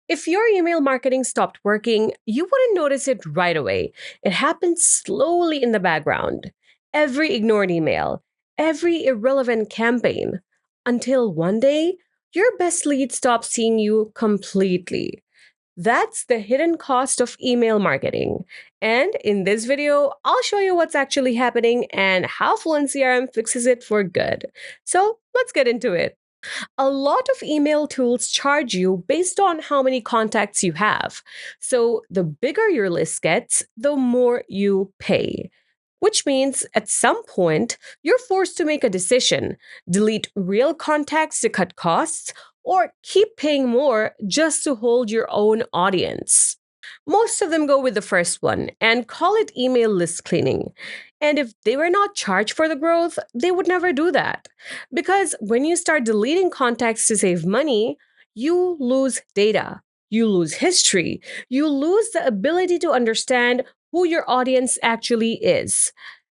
If your email marketing stopped working, you wouldn't notice it right away. It happens slowly in the background. Every ignored email, every irrelevant campaign, until one day, your best lead stops seeing you completely. That's the hidden cost of email marketing. And in this video, I'll show you what's actually happening and how Fluent CRM fixes it for good. So let's get into it. A lot of email tools charge you based on how many contacts you have. So the bigger your list gets, the more you pay. Which means at some point, you're forced to make a decision: delete real contacts to cut costs, or keep paying more just to hold your own audience. Most of them go with the first one and call it email list cleaning. And if they were not charged for the growth, they would never do that. Because when you start deleting contacts to save money, you lose data, you lose history, you lose the ability to understand who your audience actually is.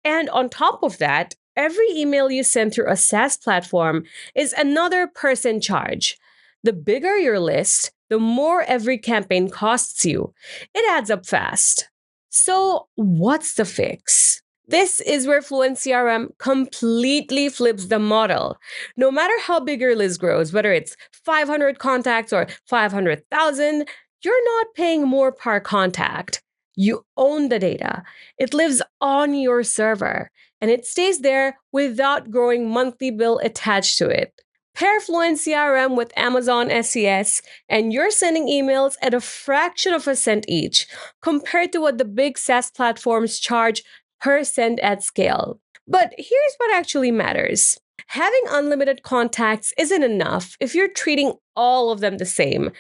And on top of that, every email you send through a SaaS platform is another person charge. The bigger your list, the more every campaign costs you. It adds up fast. So, what's the fix? This is where Fluent CRM completely flips the model. No matter how big your list grows, whether it's 500 contacts or 500,000, you're not paying more per contact. You own the data. It lives on your server, and it stays there without growing monthly bill attached to it. Pair Fluent CRM with Amazon SES, and you're sending emails at a fraction of a cent each, compared to what the big SaaS platforms charge per send at scale. But here's what actually matters. Having unlimited contacts isn't enough if you're treating all of them the same.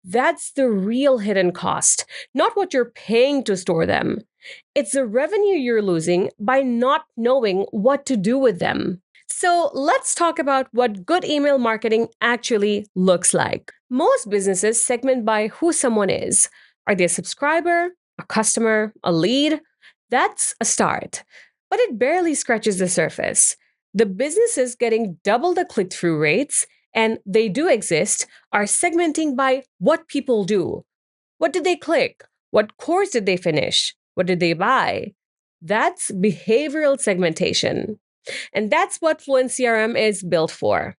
That's the real hidden cost, not what you're paying to store them. It's the revenue you're losing by not knowing what to do with them. So let's talk about what good email marketing actually looks like. Most businesses segment by who someone is. Are they a subscriber, a customer, a lead? That's a start. But it barely scratches the surface. The businesses getting double the click through rates, and they do exist, are segmenting by what people do. What did they click? What course did they finish? What did they buy? That's behavioral segmentation. And that's what Fluent CRM is built for.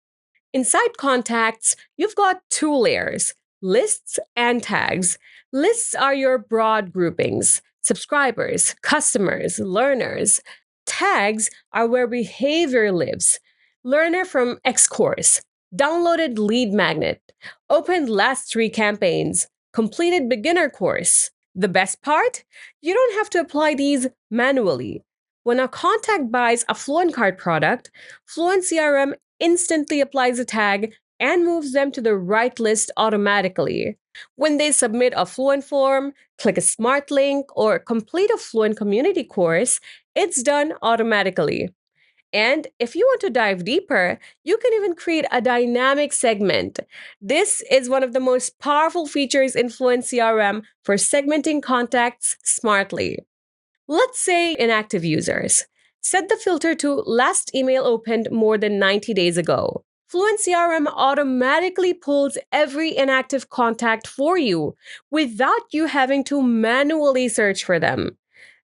Inside contacts, you've got two layers: lists and tags. Lists are your broad groupings: subscribers, customers, learners. Tags are where behavior lives: learner from X course, downloaded lead magnet, opened last 3 campaigns, completed beginner course. The best part? You don't have to apply these manually. When a contact buys a Fluent Card product, Fluent CRM instantly applies a tag and moves them to the right list automatically. When they submit a Fluent form, click a smart link, or complete a Fluent community course, it's done automatically. And if you want to dive deeper, you can even create a dynamic segment. This is one of the most powerful features in Fluent CRM for segmenting contacts smartly. Let's say inactive users. Set the filter to last email opened more than 90 days ago. Fluent CRM automatically pulls every inactive contact for you without you having to manually search for them.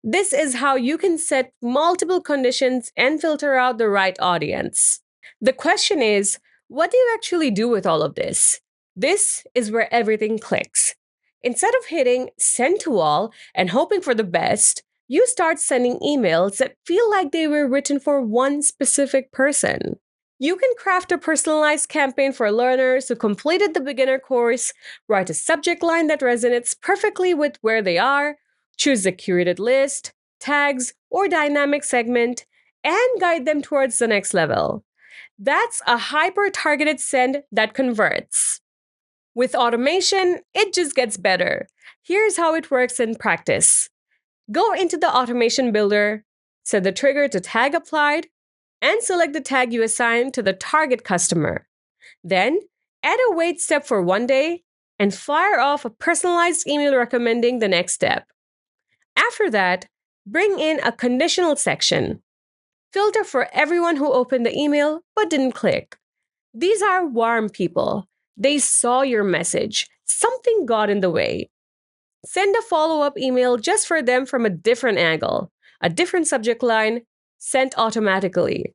This is how you can set multiple conditions and filter out the right audience. The question is, what do you actually do with all of this? This is where everything clicks. Instead of hitting send to all and hoping for the best, you start sending emails that feel like they were written for one specific person. You can craft a personalized campaign for learners who completed the beginner course, write a subject line that resonates perfectly with where they are, choose a curated list, tags, or dynamic segment, and guide them towards the next level. That's a hyper-targeted send that converts. With automation, it just gets better. Here's how it works in practice. Go into the automation builder, set the trigger to tag applied, and select the tag you assign to the target customer. Then, add a wait step for 1 day and fire off a personalized email recommending the next step. After that, bring in a conditional section. Filter for everyone who opened the email but didn't click. These are warm people. They saw your message, something got in the way. Send a follow up email just for them from a different angle, a different subject line, sent automatically.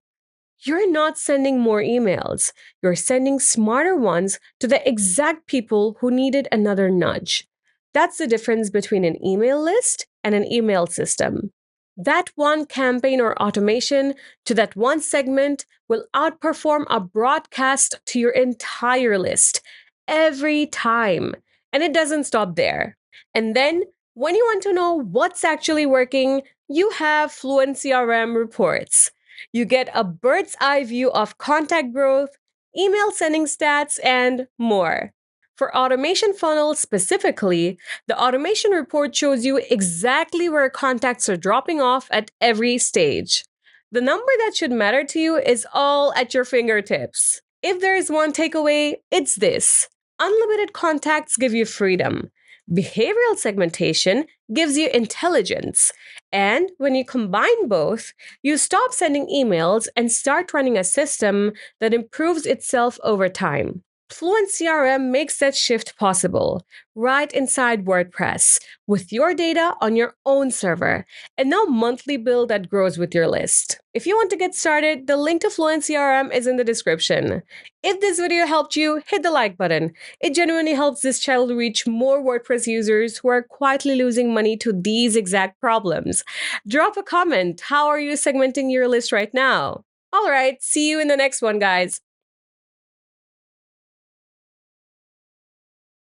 You're not sending more emails. You're sending smarter ones to the exact people who needed another nudge. That's the difference between an email list and an email system. That one campaign or automation to that one segment will outperform a broadcast to your entire list every time. And it doesn't stop there. And then, when you want to know what's actually working, you have Fluent CRM reports. You get a bird's eye view of contact growth, email sending stats, and more. For automation funnels specifically, the automation report shows you exactly where contacts are dropping off at every stage. The number that should matter to you is all at your fingertips. If there is one takeaway, it's this: unlimited contacts give you freedom. Behavioral segmentation gives you intelligence. And when you combine both, you stop sending emails and start running a system that improves itself over time. Fluent CRM makes that shift possible right inside WordPress with your data on your own server and no monthly bill that grows with your list. If you want to get started, the link to Fluent CRM is in the description. If this video helped you, hit the like button. It genuinely helps this channel reach more WordPress users who are quietly losing money to these exact problems. Drop a comment. How are you segmenting your list right now? All right, see you in the next one, guys.